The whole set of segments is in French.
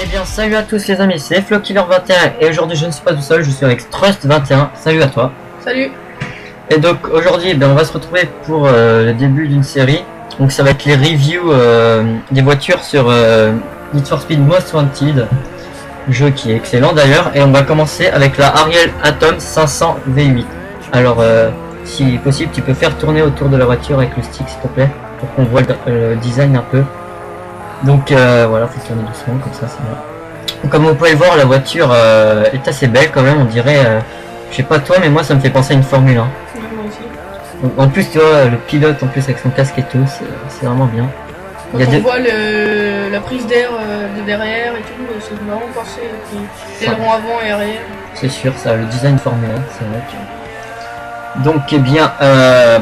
Eh bien salut à tous les amis, c'est FloKiller21 et aujourd'hui je ne suis pas tout seul, je suis avec Trust21. Salut à toi. Salut. Et donc aujourd'hui on va se retrouver pour le début d'une série. Donc ça va être les reviews des voitures sur Need for Speed Most Wanted, jeu qui est excellent d'ailleurs. Et on va commencer avec la Ariel Atom 500 V8. Alors si possible tu peux faire tourner autour de la voiture avec le stick s'il te plaît, pour qu'on voit le design un peu. Donc voilà, faut tourner doucement comme ça, c'est bien. Comme vous pouvez le voir, la voiture est assez belle quand même, on dirait, je sais pas toi, mais moi ça me fait penser à une Formule 1. Moi aussi. Donc, en plus tu vois, le pilote en plus avec son casque et tout, c'est vraiment bien. Quand on voit la prise d'air de derrière et tout, c'est vraiment pensé. Les ailerons avant et arrière. C'est sûr, ça, le design Formule 1, c'est vrai que... Donc eh bien,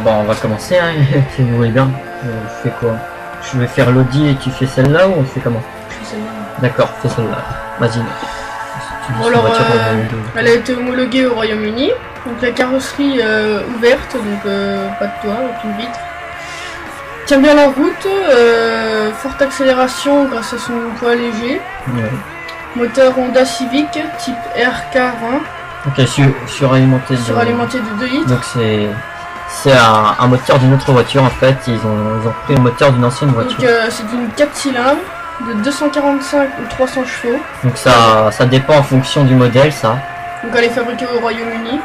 bon on va commencer, hein, si vous voulez bien. Je fais quoi? Je vais faire l'Audi et tu fais celle-là ou on fait comment? Je fais celle-là. D'accord, fais celle-là. Vas-y. Bon, alors, elle a été homologuée au Royaume-Uni. Donc la carrosserie ouverte, donc pas de toit, aucune vitre. Tient bien la route, forte accélération grâce à son poids léger. Ouais. Moteur Honda Civic type RK20. Ok, suralimenté De 2 litres. Donc c'est un moteur d'une autre voiture en fait, ils ont pris le moteur d'une ancienne voiture. Donc c'est une 4 cylindres de 245 ou 300 chevaux. Donc ça dépend en fonction du modèle ça. Donc elle est fabriquée au Royaume-Uni.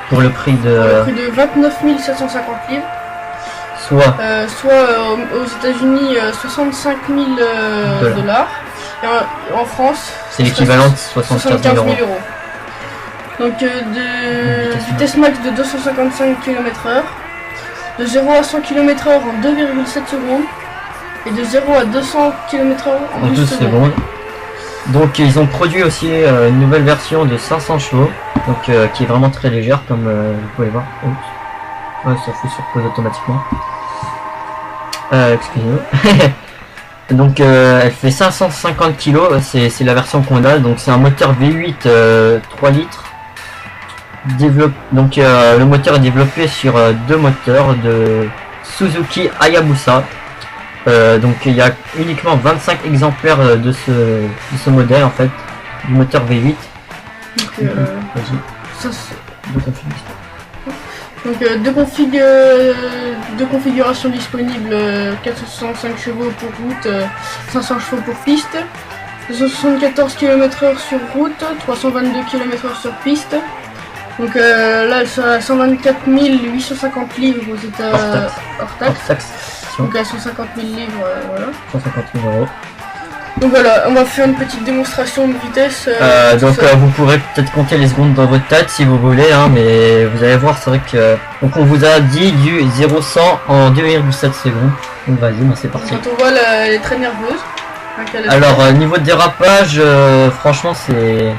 Pour le prix de... Pour le prix de 29 750 livres. Soit aux États-Unis 65 000 dollars. Et en France, c'est l'équivalent de 75 000 euros. Donc de vitesse max de 255 km/h, de 0 à 100 km/h en 2,7 secondes et de 0 à 200 km/h en 12 secondes. Donc ils ont produit aussi une nouvelle version de 500 chevaux, donc qui est vraiment très légère comme vous pouvez voir. Oups. Ouais, ça fait sur pause automatiquement. Excusez-moi. Donc elle fait 550 kg, c'est la version qu'on a, donc c'est un moteur V8 3 litres. Donc le moteur est développé sur deux moteurs de Suzuki Hayabusa. Donc il y a uniquement 25 exemplaires de ce modèle en fait, du moteur V8. Deux configurations disponibles, 465 chevaux pour route, 500 chevaux pour piste, 274 km/h sur route, 322 km/h sur piste. Donc là elle sera à 124 850 livres aux États hors taxe. Donc à 150 000 livres, voilà. 150 000 euros. Donc voilà, on va faire une petite démonstration de vitesse. Vous pourrez peut-être compter les secondes dans votre tête si vous voulez, hein, mais vous allez voir, c'est vrai que... Donc on vous a dit du 0-100 en 2,7 secondes. Donc vas-y, c'est parti. Quand on voit, elle est très nerveuse. Alors niveau de dérapage, franchement c'est...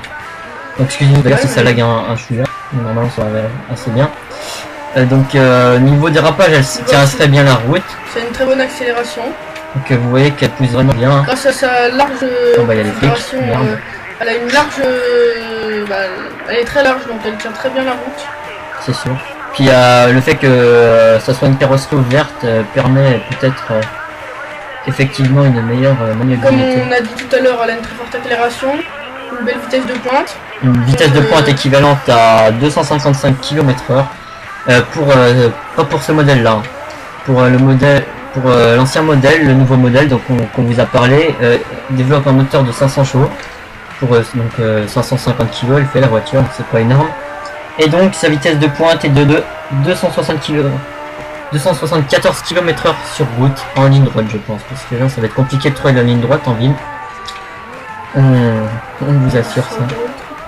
Excusez-moi d'ailleurs si ça lag un chouïa, normalement ça va assez bien. Donc niveau dérapage, elle tient très bien la route. C'est une très bonne accélération. Donc vous voyez qu'elle pousse vraiment bien. Grâce à sa large accélération, elle a une large... elle est très large, donc elle tient très bien la route. C'est sûr. Puis le fait que ça soit une carrosserie ouverte permet peut-être effectivement une meilleure maniabilité. Comme on a dit tout à l'heure, elle a une très forte accélération, une belle vitesse de pointe. Une vitesse de pointe équivalente à 255 km/h. Pas pour ce modèle là, pour le modèle, pour l'ancien modèle, le nouveau modèle donc qu'on vous a parlé, développe un moteur de 500 chevaux pour 550 kg, elle fait la voiture, c'est pas énorme. Et donc sa vitesse de pointe est de 274 km/h sur route, en ligne droite je pense, parce que là ça va être compliqué de trouver la ligne droite en ville. On vous assure ça.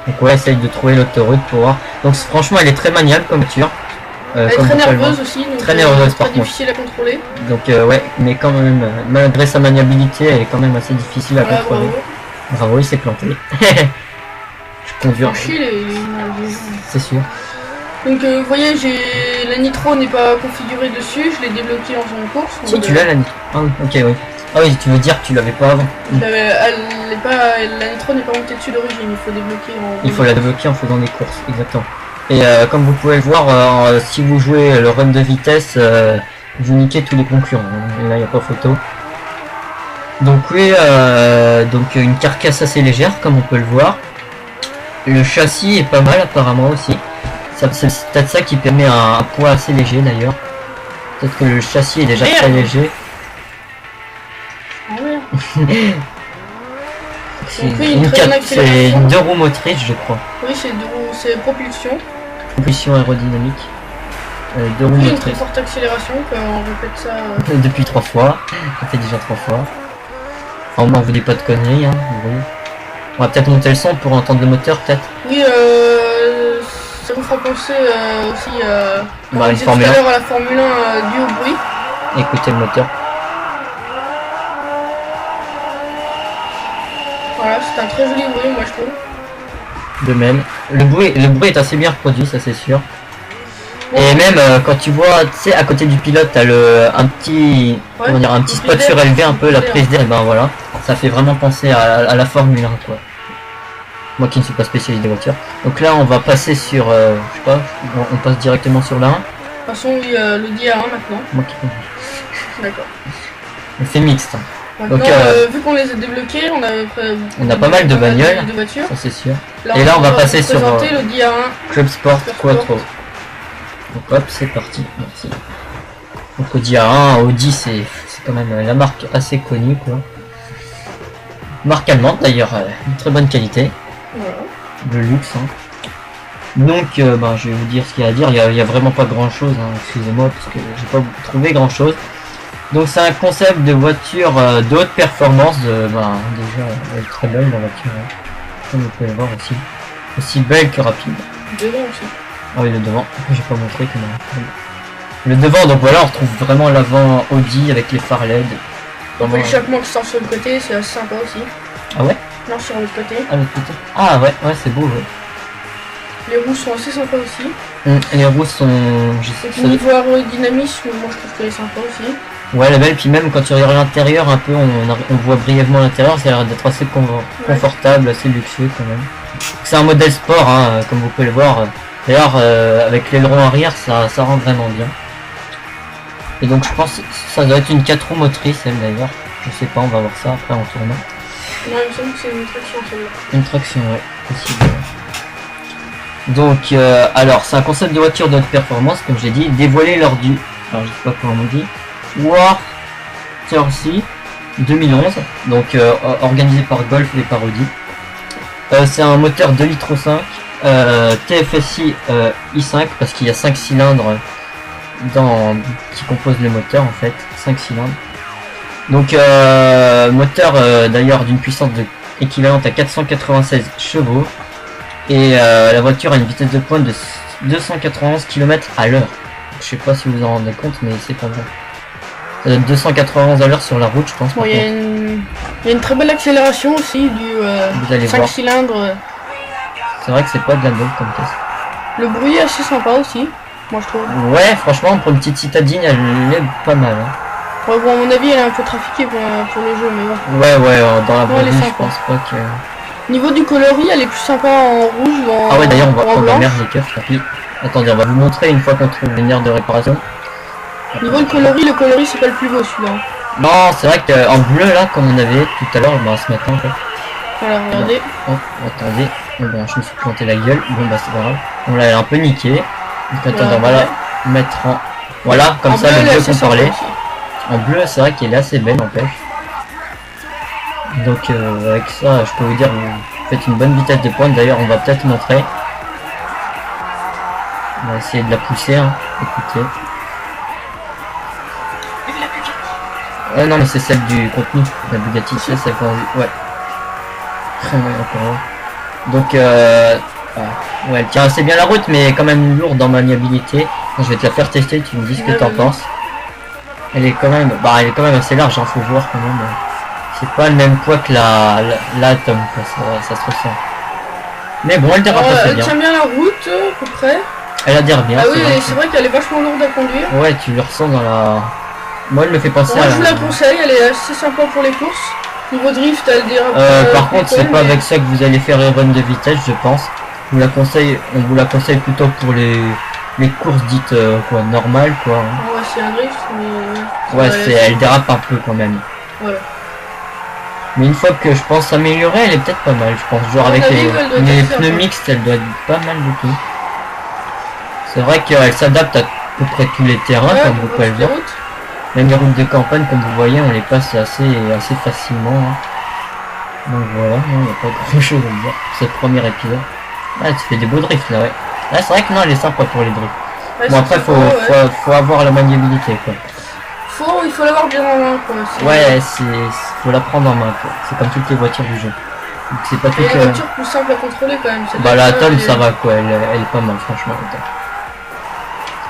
Donc on va essayer de trouver l'autoroute pour voir. Donc franchement elle est très maniable comme voiture. Elle est très nerveuse aussi, donc très nerveuse, par contre. difficile à contrôler. Donc ouais, mais quand même, malgré sa maniabilité, elle est quand même assez difficile à contrôler. Bravo, il s'est planté. Je conduis. C'est sûr. Donc vous voyez, la nitro n'est pas configurée dessus, je l'ai débloquée en zone course. Si tu l'as la nitro. Ah oui, ok oui. Ah oui, tu veux dire que tu l'avais pas avant. La nitro n'est pas montée dessus d'origine, il faut débloquer Il faut la débloquer en faisant des courses, exactement. Et comme vous pouvez le voir, si vous jouez le run de vitesse, vous niquez tous les concurrents. Là, il n'y a pas photo. Donc oui, donc une carcasse assez légère comme on peut le voir. Le châssis est pas mal apparemment aussi. C'est peut-être ça qui permet un poids assez léger d'ailleurs. Peut-être que le châssis est déjà très léger. Ah ouais. C'est une 2 roues motrices je crois. Oui, c'est propulsion. Propulsion aérodynamique. 2 roues motrices. Une très forte accélération, on répète ça. Depuis 3 fois. Ça fait déjà 3 fois. Enfin, on vous dit pas de conneries, hein. Oui. On va peut-être monter le son pour entendre le moteur, peut-être. Oui, ça vous fera penser aussi bah, tout à l'heure à la Formule 1 dû au bruit. Écoutez le moteur. Voilà, c'est un très joli bruit, moi je trouve. De même. Le bruit est assez bien reproduit, ça c'est sûr. Et même quand tu vois, tu sais, à côté du pilote, t'as un petit, ouais, comment dire, un petit spot surélevé, un peu la prise d'air, et ben voilà, ça fait vraiment penser à la Formule 1 quoi. Moi qui ne suis pas spécialiste des voitures. Donc là on va passer sur, je sais pas, on passe directement sur la 1. De toute façon oui, l'Audi A1 maintenant. Moi qui d'accord. On fait mixte. Maintenant, donc, vu qu'on les a débloqués, on a pas mal de bagnoles, ça c'est sûr. Là, et là on va passer sur l'Audi A1 Club Sport Quattro. Donc hop, c'est parti, merci. Donc Audi A1, Audi c'est quand même la marque assez connue quoi. Marque allemande d'ailleurs, une très bonne qualité. Voilà. Le luxe. Hein. Donc bah, je vais vous dire ce qu'il y a à dire, il y a vraiment pas grand chose, hein. Excusez-moi parce que j'ai pas trouvé grand chose. Donc c'est un concept de voiture de haute performance, bah, déjà elle est très belle la voiture, hein. Comme vous pouvez voir aussi belle que rapide. Devant aussi. Ah oui, le devant, j'ai pas montré comment. Le devant, donc voilà, on retrouve vraiment l'avant Audi avec les phares LED. Donc l'échappement qui sort sur le côté, c'est assez sympa aussi. Ah ouais? Non, sur l'autre côté. Ah, l'autre côté. Ah ouais, c'est beau, ouais. Les roues sont assez sympas aussi. Les roues sont... Et niveau aérodynamisme, moi je trouve qu'elle est sympa aussi. Ouais, elle est belle, puis même quand tu regardes l'intérieur un peu, on voit brièvement l'intérieur, ça a l'air d'être assez confortable, assez luxueux quand même. C'est un modèle sport, hein, comme vous pouvez le voir. D'ailleurs, avec l'aileron arrière, ça rend vraiment bien. Et donc je pense que ça doit être une 4 roues motrice, elle d'ailleurs. Je sais pas, on va voir ça après en tournant. Non, il me semble que c'est une traction celle-là. Une traction, ouais, possible. Donc, alors, c'est un concept de voiture de haute performance, comme j'ai dit, dévoilé lors du... Alors, je sais pas comment on dit. War Jersey 2011, donc organisé par Golf et par Audi. C'est un moteur 2,5 litres TFSI i5 parce qu'il y a 5 cylindres qui composent le moteur en fait, 5 cylindres. Donc moteur d'ailleurs d'une puissance équivalente à 496 chevaux et la voiture a une vitesse de pointe de 291 km à l'heure. Je sais pas si vous vous en rendez compte mais c'est pas vrai. 291 à l'heure sur la route je pense. Bon, il y a une très belle accélération aussi du 5 cylindres. C'est vrai que c'est pas de la bonne comme caisse. Le bruit est assez sympa aussi, moi je trouve. Ouais, franchement pour une petite citadine elle est pas mal. Hein. Ouais, bon, à mon avis elle est un peu trafiquée pour le jeu mais bon. Ouais, dans la vraie vie je pense pas que... Niveau du coloris elle est plus sympa en rouge ou en... Ah ouais d'ailleurs on va merde les keufs. Attendez, on va vous montrer une fois qu'on trouve les nerfs de réparation. Niveau le coloris c'est pas le plus beau celui-là. Non, c'est vrai qu'en bleu là, comme on avait tout à l'heure, bah, ce matin en fait. Voilà, regardez. Oh, attendez, bon, bah, je me suis planté la gueule, bon bah c'est pas grave. On l'a un peu niqué. Donc attendez, on va la mettre en... Voilà, comme ça le bleu qu'on parlait. En bleu, c'est vrai qu'elle est assez belle en fait. Donc avec ça, je peux vous dire, vous faites une bonne vitesse de pointe, d'ailleurs on va peut-être montrer. On va essayer de la pousser, hein. Écoutez. Non mais c'est celle du contenu, la Bugatti, c'est celle qu'on a vu, ouais. Donc ouais, elle tient assez bien la route mais quand même lourde en maniabilité. Je vais te la faire tester, tu me dis ce que t'en penses. Elle est quand même assez large, hein, faut voir quand même. C'est pas le même poids que la Atom, quoi. Ça se ressent. Mais bon, elle dérape assez bien. Elle tient bien la route à peu près. Elle adhère bien. Ah oui, c'est vrai qu'elle est vachement lourde à conduire. Ouais, tu le ressens dans la... Moi, elle me fait penser à... Moi, je vous la conseille, elle est assez sympa pour les courses. Niveau drift, elle dérape. Par contre, c'est pas avec ça que vous allez faire les runs de vitesse, je pense. On vous la conseille plutôt pour les courses dites quoi, normales, quoi. Ouais, c'est un drift, mais... Ouais, elle dérape un peu quand même. Voilà. Mais une fois que je pense s'améliorer, elle est peut-être pas mal, je pense. Genre avec les pneus mixtes, elle doit être pas mal du tout. C'est vrai qu'elle s'adapte à peu près tous les terrains, comme vous pouvez le voir. Même les routes de campagne, comme vous voyez, on les passe assez facilement. Hein. Donc voilà, il n'y a pas grand chose à dire pour ce premier épisode. Ah, tu fais des beaux drifts là, ouais. Là, c'est vrai que non, elle est sympa pour les drifts. Ouais, bon, après, faut avoir la maniabilité, quoi. Il faut l'avoir bien en main, quoi. Ouais, faut la prendre en main, quoi. C'est comme toutes les voitures du jeu. C'est pas tout. Et une voiture plus simple à contrôler quand même. Bah la Atom, ça va, quoi. Elle est pas mal, franchement.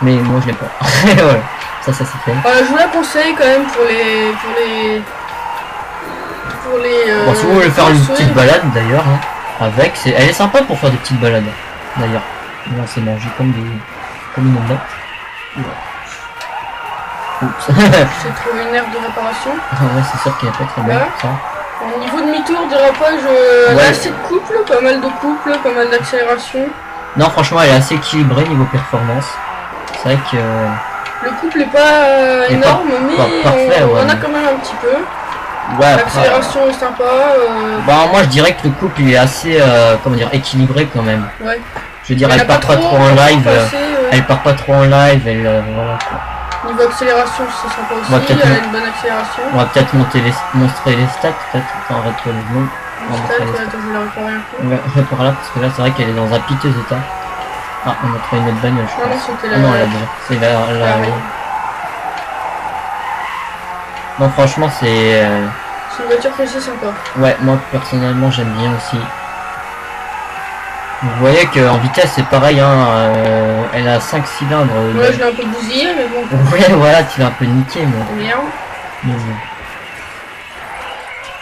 Mais moi, je l'ai pas. Voilà. Ça c'est fait. Je vous la conseille quand même pour les bon, si vous voulez faire une petite balade d'ailleurs, hein, avec, elle est sympa pour faire des petites balades. D'ailleurs, là c'est mangé comme une omelette. Oups. J'ai trouvé une aire de réparation. Ah ouais, c'est sûr qu'il n'y a pas très bien ça. Au niveau demi-tour, dérapage, elle a assez de couple, pas mal de couple, pas mal d'accélération. Non, franchement, elle est assez équilibrée niveau performance. C'est vrai que le couple est pas énorme, mais parfait, on en a quand même un petit peu. Ouais, l'accélération est sympa. Bah moi je dirais que le couple il est assez comment dire équilibré quand même. Ouais. Je veux dire elle part pas trop en live. Elle part pas trop en live, elle voilà quoi. Niveau accélération c'est sympa aussi, elle a une bonne accélération. On va peut-être montrer les stats peut-être. Attends, arrête les noms. Attends, je vais la réparer un peu. On va réparer là parce que là c'est vrai qu'elle est dans un piteux état. Ah, on a trouvé une autre bagnole, je pense. Non, c'était la... non, c'est la... Non, franchement, c'est une voiture qui est assez sympa. Ouais, moi, personnellement, j'aime bien aussi. Vous voyez qu'en vitesse, c'est pareil, hein. Elle a 5 cylindres. Ouais, je l'ai un peu bousillé, mais bon. Ouais, voilà, tu l'as un peu niqué, mais... Merde.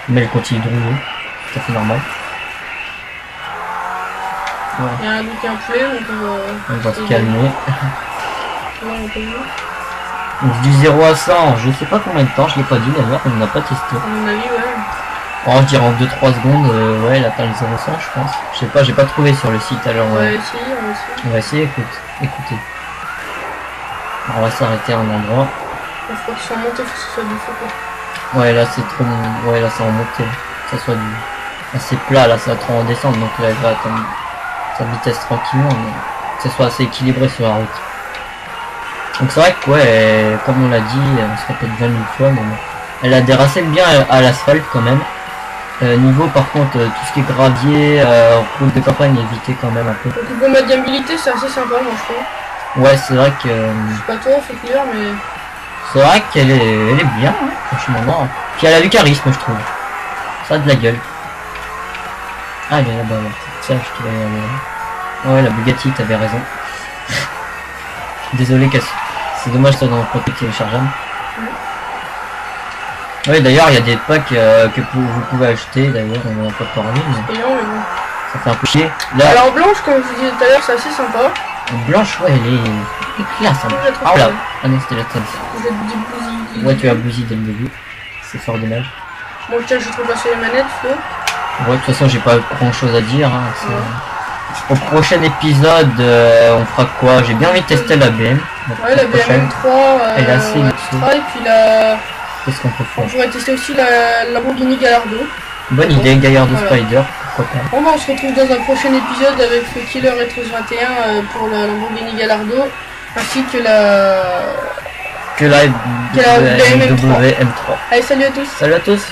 Mais elle continue de rouler. C'est tout à fait normal. Ouais. Il y a un poulet, donc on va se calmer. Donc du 0 à 100, je sais pas combien de temps, je l'ai pas dit d'ailleurs, on n'a pas testé. À mon avis, ouais. Oh, je dirais en 2-3 secondes, ouais, elle atteint le 0 à 100, je pense. Je sais pas, j'ai pas trouvé sur le site alors. On va essayer, on va essayer, écoutez. On va s'arrêter à un endroit. Il faut que ça soit monté, faut que ce soit du feu, quoi. Ouais, là c'est trop. Ouais, là c'est en montée. Que ça soit assez plat, là ça va trop en descendre, donc là elle va attendre sa vitesse tranquillement, mais que ce soit assez équilibré sur la route. Donc c'est vrai que ouais, comme on l'a dit, on se répète 20 000 fois, mais elle adhère assez bien à l'asphalte quand même. Niveau par contre, tout ce qui est gravier, route de campagne, éviter quand même un peu. Donc niveau maniabilité, c'est assez sympa, moi je trouve. Ouais, c'est vrai que... Je sais pas toi, fait clair, mais... C'est vrai qu'elle est bien, hein, franchement. Non. Puis elle a du charisme, je trouve. Ça a de la gueule. Ah, elle est là-bas, là. Ça, je te l'avais... Ouais, la Bugatti, t'avais raison. Désolé, c'est dommage, ça dans le pack téléchargeable. Oui, d'ailleurs, il y a des packs que vous pouvez acheter, d'ailleurs, on n'en a pas parlé, mais... Payant, mais bon. Ça fait un peu chier. Là... Alors, blanche, comme je vous disais tout à l'heure, c'est assez sympa. Blanche, ouais, elle est classe, hein. Ah, là. Ah non, c'était la tienne. Ouais, tu as bousillé dès le début. C'est fort dommage. Bon, tiens, je trouve passer les manettes, Flo. Ouais, de toute façon, j'ai pas grand chose à dire, hein. Au prochain épisode, on fera quoi? J'ai bien envie de tester la BM. Ouais, la BM3, elle est assez extra, et puis la... Qu'est-ce qu'on peut faire? On pourrait tester aussi la Lamborghini Gallardo. Bonne idée, Gallardo Spider, pourquoi pas. Bon, bah, on se retrouve dans un prochain épisode avec le Killer Retros 21 pour la Lamborghini Gallardo, ainsi que la... BMW M3. Allez, salut à tous. Salut à tous.